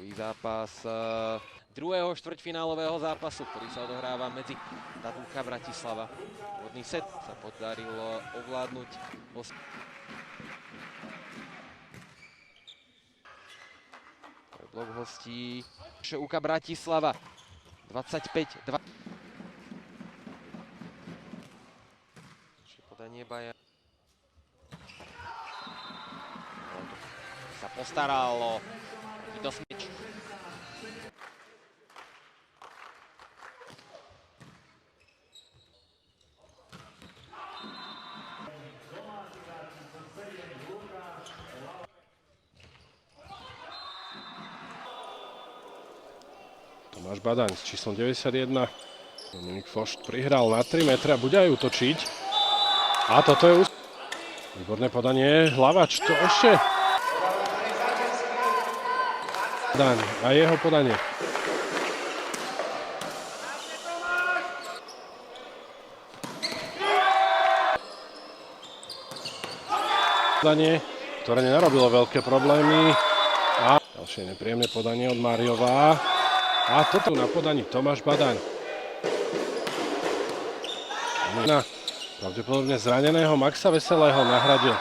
Prvý zápas druhého štvrťfinálového zápasu, ktorý sa odohráva medzi Dadulka Bratislava. Úvodný set sa podarilo ovládnuť. Blok hostí ŠUK Bratislava 25-2. Podanie Baja. Sa postaralo do smieč. Tomáš Badaň s číslom 91. Dominik Fošt prihral na 3 metra, bude aj útočiť. A toto je výborné podanie. Hlavač to ešte. Badaň a jeho podanie. Podanie, ktoré nenarobilo veľké problémy. A ďalšie nepríjemné podanie od Máriová. A toto na podaní Tomáš Badaň. Pravdepodobne zraneného Maxa Veselého nahradil.